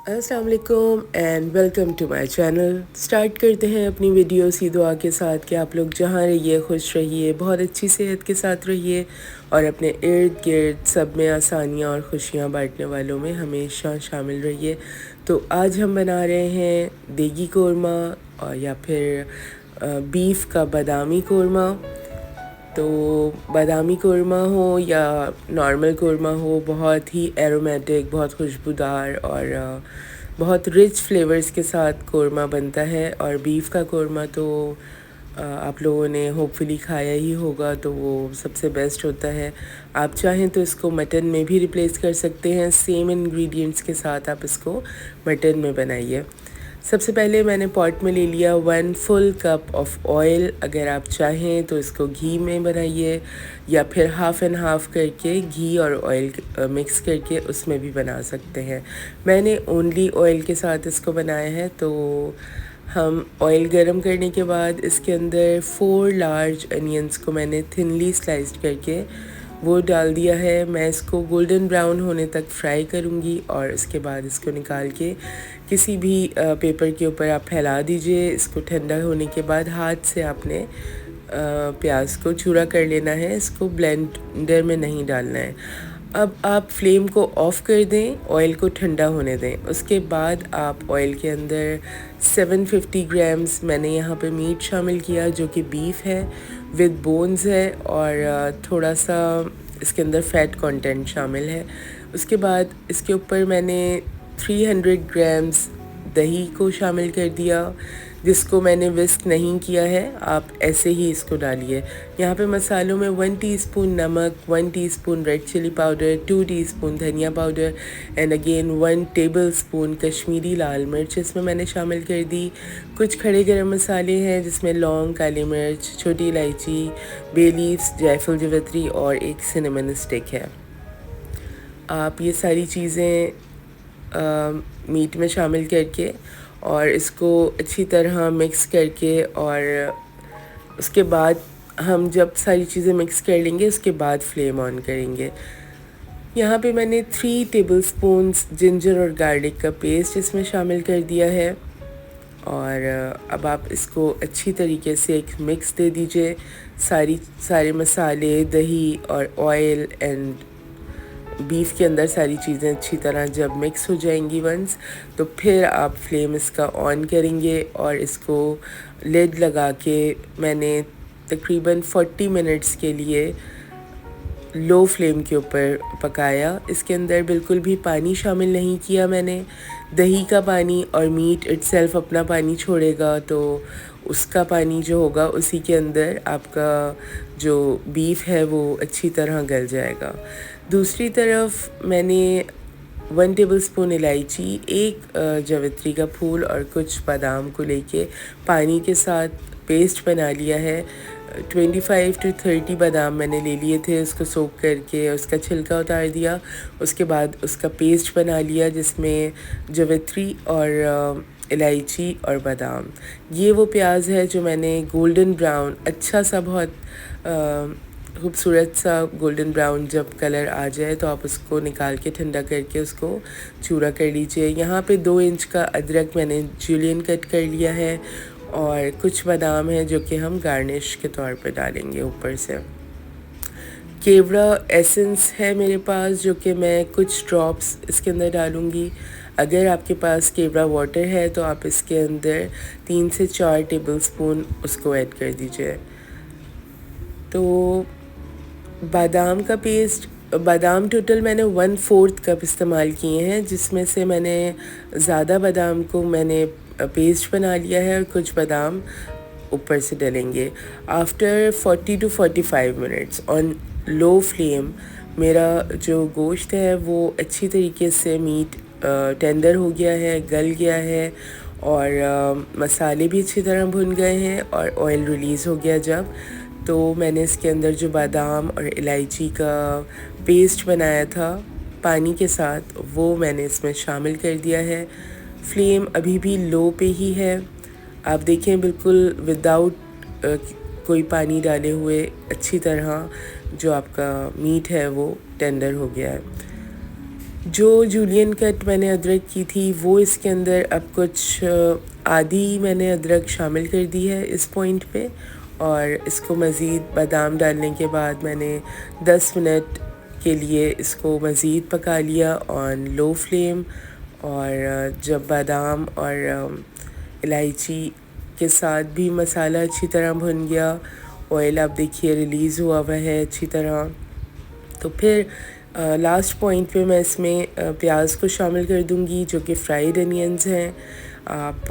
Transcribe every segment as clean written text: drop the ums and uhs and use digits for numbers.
अस्सलाम वालेकुम and welcome to my channel. Start करते हैं अपनी वीडियो सी दुआ के साथ कि आप लोग जहाँ रहिए खुश रहिए, बहुत अच्छी सेहत के साथ रहिए और अपने इर्द गिर्द सब में आसानियाँ और खुशियाँ बांटने वालों में हमेशा शामिल रहिए। तो आज हम बना रहे हैं देगी कोरमा और या फिर बीफ का बादामी कोरमा। तो बादामी कोरमा हो या नॉर्मल कोरमा हो, बहुत ही एरोमेटिक, बहुत खुशबूदार और बहुत रिच फ्लेवर्स के साथ कोरमा बनता है। और बीफ का कोरमा तो आप लोगों ने होपफुली खाया ही होगा, तो वो सबसे बेस्ट होता है। आप चाहें तो इसको मटन में भी रिप्लेस कर सकते हैं, सेम इंग्रेडिएंट्स के साथ आप इसको मटन में बनाइए। सबसे पहले मैंने पॉट में ले लिया 1 फुल कप ऑफ ऑयल। अगर आप चाहें तो इसको घी में बनाइए या फिर हाफ़ एंड हाफ़ करके घी और ऑयल मिक्स करके उसमें भी बना सकते हैं। मैंने ओनली ऑयल के साथ इसको बनाया है। तो हम ऑयल गरम करने के बाद इसके अंदर 4 लार्ज अनियंस को मैंने थिनली स्लाइस्ड करके वो डाल दिया है। मैं इसको गोल्डन ब्राउन होने तक फ्राई करूँगी और इसके बाद इसको निकाल के किसी भी पेपर के ऊपर आप फैला दीजिए। इसको ठंडा होने के बाद हाथ से आपने प्याज को चूरा कर लेना है, इसको ब्लेंडर में नहीं डालना है। अब आप फ्लेम को ऑफ़ कर दें, ऑयल को ठंडा होने दें। उसके बाद आप ऑयल के अंदर 750 ग्राम्स मैंने यहाँ पे मीट शामिल किया, जो कि बीफ है विद बोन्स है और थोड़ा सा इसके अंदर फ़ैट कंटेंट शामिल है। उसके बाद इसके ऊपर मैंने 300 ग्राम्स दही को शामिल कर दिया, जिसको मैंने विस्क नहीं किया है, आप ऐसे ही इसको डालिए। यहाँ पे मसालों में 1 टीस्पून नमक, 1 teaspoon red chilli powder, 2 teaspoon धनिया powder and again 1 tablespoon Kashmiri लाल मिर्च इसमें मैंने शामिल कर दी। कुछ खड़े गरम मसाले हैं जिसमें लौंग, काली मिर्च, छोटी इलायची, बे लीव्स, जायफल, जावित्री और एक सिनेमन स्टिक है। आप ये सारी चीज़ें मीट में शामिल करके और इसको अच्छी तरह मिक्स करके, और उसके बाद हम जब सारी चीज़ें मिक्स कर लेंगे उसके बाद फ्लेम ऑन करेंगे। यहाँ पे मैंने 3 टेबलस्पून्स जिंजर और गार्लिक का पेस्ट इसमें शामिल कर दिया है और अब आप इसको अच्छी तरीके से एक मिक्स दे दीजिए। सारे मसाले, दही और ऑयल एंड बीफ के अंदर सारी चीज़ें अच्छी तरह जब मिक्स हो जाएंगी वंस, तो फिर आप फ्लेम इसका ऑन करेंगे और इसको लिड लगा के मैंने तकरीबन 40 मिनट्स के लिए लो फ्लेम के ऊपर पकाया। इसके अंदर बिल्कुल भी पानी शामिल नहीं किया मैंने। दही का पानी और मीट इटसेल्फ अपना पानी छोड़ेगा, तो उसका पानी जो होगा उसी के अंदर आपका जो बीफ है वो अच्छी तरह गल जाएगा। दूसरी तरफ मैंने 1 टेबलस्पून इलायची, 1 जावित्री का फूल और कुछ बादाम को लेके पानी के साथ पेस्ट बना लिया है। 25 to 30 बादाम मैंने ले लिए थे, उसको सोक करके उसका छिलका उतार दिया। उसके बाद उसका पेस्ट बना लिया जिसमें जावित्री और इलायची और बादाम। ये वो प्याज है जो मैंने गोल्डन ब्राउन, अच्छा सा बहुत खूबसूरत सा गोल्डन ब्राउन जब कलर आ जाए तो आप उसको निकाल के ठंडा करके उसको चूरा कर लीजिए। यहाँ पे 2 इंच का अदरक मैंने जूलियन कट कर लिया है और कुछ बादाम है जो कि हम गार्निश के तौर पे डालेंगे ऊपर से। केवड़ा एसेंस है मेरे पास, जो कि मैं कुछ ड्रॉप्स इसके अंदर डालूँगी। अगर आपके पास केवड़ा वाटर है तो आप इसके अंदर 3 से 4 टेबलस्पून उसको ऐड कर दीजिए। तो बादाम का पेस्ट, बादाम टोटल मैंने 1/4 कप इस्तेमाल किए हैं, जिसमें से मैंने ज़्यादा बादाम को मैंने पेस्ट बना लिया है और कुछ बादाम ऊपर से डलेंगे। After 40 to 45 minutes on low flame मेरा जो गोश्त है वो अच्छी तरीके से मीट टेंडर हो गया है, गल गया है और मसाले भी अच्छी तरह भुन गए हैं और ऑयल रिलीज़ हो गया जब, तो मैंने इसके अंदर जो बादाम और इलायची का पेस्ट बनाया था पानी के साथ वो मैंने इसमें शामिल कर दिया है। फ्लेम अभी भी लो पे ही है। आप देखें बिल्कुल विदाउट कोई पानी डाले हुए अच्छी तरह जो आपका मीट है वो टेंडर हो गया है। जो जूलियन कट मैंने अदरक की थी वो इसके अंदर अब कुछ आधी मैंने अदरक शामिल कर दी है इस पॉइंट पे, और इसको मज़ीद बादाम डालने के बाद मैंने 10 मिनट के लिए इसको मज़ीद पका लिया ऑन लो फ्लेम। और जब बादाम और इलायची के साथ भी मसाला अच्छी तरह भुन गया, ऑयल आप देखिए रिलीज़ हुआ हुआ है अच्छी तरह, तो फिर लास्ट पॉइंट पे मैं इसमें प्याज को शामिल कर दूंगी जो कि फ्राइड अनियंस हैं। आप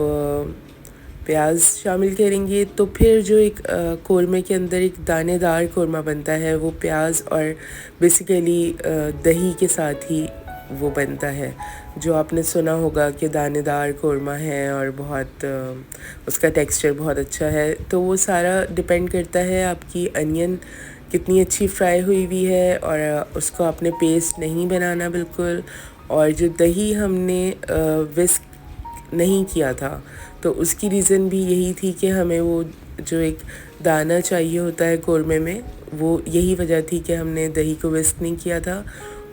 प्याज शामिल करेंगे तो फिर जो एक कोरमा के अंदर एक दानेदार कोरमा बनता है वो प्याज और बेसिकली दही के साथ ही वो बनता है। जो आपने सुना होगा कि दानेदार कोरमा है और बहुत उसका टेक्सचर बहुत अच्छा है, तो वो सारा डिपेंड करता है आपकी अनियन कितनी अच्छी फ्राई हुई हुई है और उसको आपने पेस्ट नहीं बनाना बिल्कुल। और जो दही हमने विस्क नहीं किया था तो उसकी रीज़न भी यही थी कि हमें वो जो एक दाना चाहिए होता है कोरमे में, वो यही वजह थी कि हमने दही को विस्क नहीं किया था।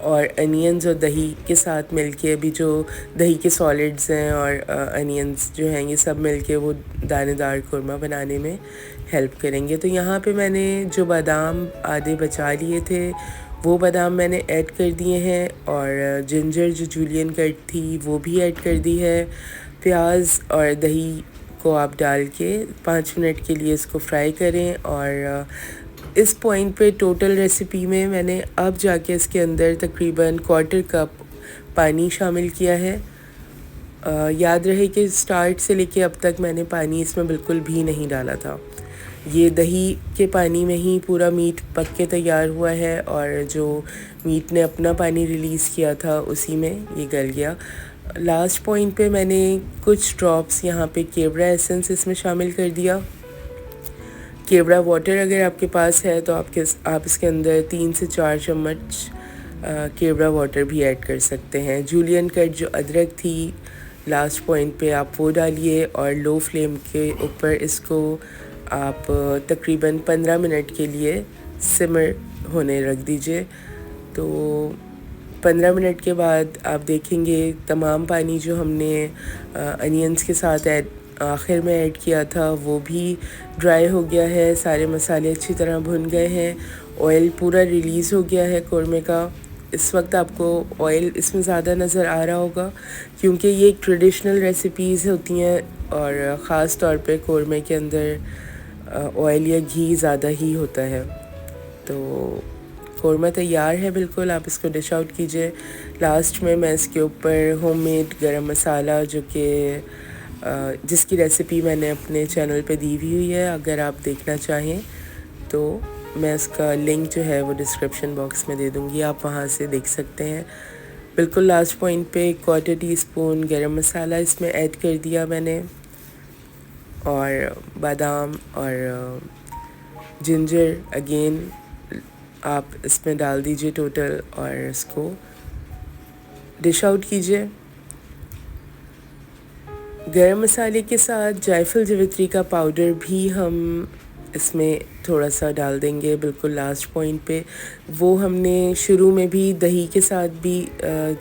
और अनियंस और दही के साथ मिलके अभी जो दही के सॉलिड्स हैं और अनियंस जो हैं ये सब मिलके वो दानेदार कोरमा बनाने में हेल्प करेंगे। तो यहाँ पे मैंने जो बादाम आधे बचा लिए थे वो बादाम मैंने ऐड कर दिए हैं, और जिंजर जो जूलियन कट थी वो भी ऐड कर दी है। प्याज और दही को आप डाल के 5 मिनट के लिए इसको फ्राई करें। और इस पॉइंट पे टोटल रेसिपी में मैंने अब जाके इसके अंदर तकरीबन 1/4 कप पानी शामिल किया है। याद रहे कि स्टार्ट से लेके अब तक मैंने पानी इसमें बिल्कुल भी नहीं डाला था। ये दही के पानी में ही पूरा मीट पक के तैयार हुआ है, और जो मीट ने अपना पानी रिलीज़ किया था उसी में ये गल गया। लास्ट पॉइंट पे मैंने कुछ ड्रॉप्स यहाँ पे केवड़ा एसेंस इसमें शामिल कर दिया। केवड़ा वाटर अगर आपके पास है तो आप इसके अंदर 3 से 4 चम्मच केवड़ा वाटर भी ऐड कर सकते हैं। जूलियन कट जो अदरक थी लास्ट पॉइंट पे आप वो डालिए, और लो फ्लेम के ऊपर इसको आप तकरीबन 15 मिनट के लिए सिमर होने रख दीजिए। तो 15 मिनट के बाद आप देखेंगे तमाम पानी जो हमने अनियंस के साथ आखिर में ऐड किया था वो भी ड्राई हो गया है, सारे मसाले अच्छी तरह भुन गए हैं, ऑयल पूरा रिलीज़ हो गया है कोरमे का। इस वक्त आपको ऑयल इसमें ज़्यादा नज़र आ रहा होगा क्योंकि ये एक ट्रेडिशनल रेसिपीज़ होती हैं, और ख़ास तौर पे कोरमे के अंदर ऑयल या घी ज़्यादा ही होता है। तो कोरमा तैयार है बिल्कुल, आप इसको डिश आउट कीजिए। लास्ट में मैं इसके ऊपर होममेड गरम मसाला जो कि जिसकी रेसिपी मैंने अपने चैनल पे दी हुई है, अगर आप देखना चाहें तो मैं इसका लिंक जो है वो डिस्क्रिप्शन बॉक्स में दे दूँगी, आप वहाँ से देख सकते हैं। बिल्कुल लास्ट पॉइंट पे 1/4 टीस्पून गरम मसाला इसमें ऐड कर दिया मैंने, और बादाम और जिंजर अगेन आप इसमें डाल दीजिए टोटल, और इसको डिश आउट कीजिए। गरम मसाले के साथ जायफल जवित्री का पाउडर भी हम इसमें थोड़ा सा डाल देंगे बिल्कुल लास्ट पॉइंट पे। वो हमने शुरू में भी दही के साथ भी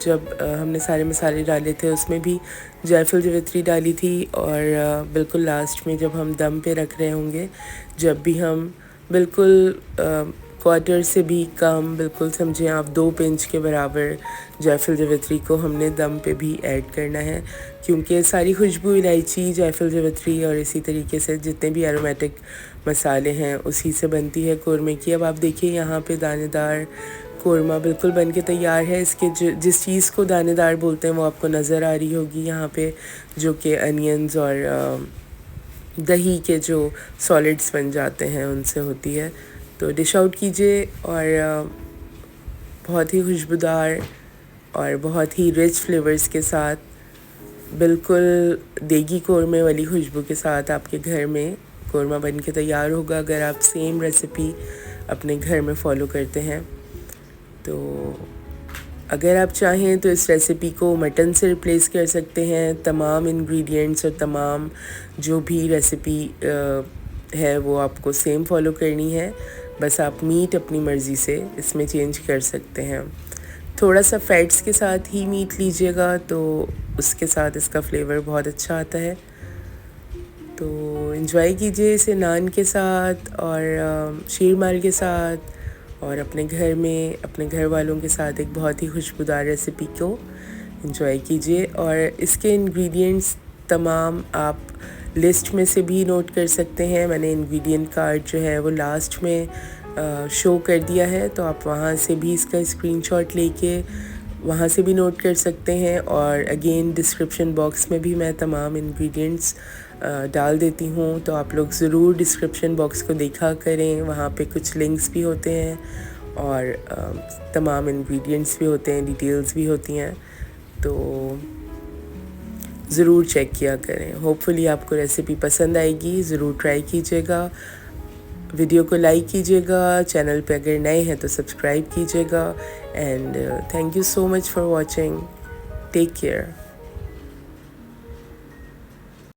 जब हमने सारे मसाले डाले थे उसमें भी जायफल जवित्री डाली थी, और बिल्कुल लास्ट में जब हम दम पे रख रहे होंगे, जब भी हम बिल्कुल 1/4 से भी कम, बिल्कुल समझें आप 2 पिंच के बराबर जायफल जवित्री को हमने दम पे भी ऐड करना है, क्योंकि सारी खुशबू इलायची, जायफल जवित्री और इसी तरीके से जितने भी एरोमेटिक मसाले हैं उसी से बनती है कोरमे की। अब आप देखिए यहाँ पे दानेदार कोरमा बिल्कुल बन के तैयार है। इसके जिस चीज़ को दानेदार बोलते हैं वो आपको नज़र आ रही होगी यहाँ पे, जो कि अनियंस और दही के जो सॉलिड्स बन जाते हैं उनसे होती है। तो डिश आउट कीजिए, और बहुत ही खुशबूदार और बहुत ही रिच फ्लेवर्स के साथ, बिल्कुल देगी कोरमे वाली खुशबू के साथ आपके घर में कोरमा बन के तैयार होगा अगर आप सेम रेसिपी अपने घर में फॉलो करते हैं। तो अगर आप चाहें तो इस रेसिपी को मटन से रिप्लेस कर सकते हैं। तमाम इंग्रेडिएंट्स और तमाम जो भी रेसिपी है वो आपको सेम फॉलो करनी है, बस आप मीट अपनी मर्ज़ी से इसमें चेंज कर सकते हैं। थोड़ा सा फैट्स के साथ ही मीट लीजिएगा तो उसके साथ इसका फ्लेवर बहुत अच्छा आता है। तो एंजॉय कीजिए इसे नान के साथ और शीरमाल के साथ और अपने घर में अपने घर वालों के साथ एक बहुत ही खुशबूदार रेसिपी को एंजॉय कीजिए। और इसके इंग्रेडिएंट्स तमाम आप लिस्ट में से भी नोट कर सकते हैं। मैंने इंग्रेडिएंट कार्ड जो है वो लास्ट में शो कर दिया है, तो आप वहाँ से भी इसका स्क्रीनशॉट लेके वहाँ से भी नोट कर सकते हैं। और अगेन डिस्क्रिप्शन बॉक्स में भी मैं तमाम इंग्रेडिएंट्स डाल देती हूँ, तो आप लोग ज़रूर डिस्क्रिप्शन बॉक्स को देखा करें। वहाँ पे कुछ लिंक्स भी होते हैं और तमाम इंग्रेडिएंट्स भी होते हैं, डिटेल्स भी होती हैं, तो ज़रूर चेक किया करें। होपफुली आपको रेसिपी पसंद आएगी, ज़रूर ट्राई कीजिएगा। वीडियो को लाइक कीजिएगा, चैनल पे अगर नए हैं तो सब्सक्राइब कीजिएगा। And thank you so much for watching. Take care.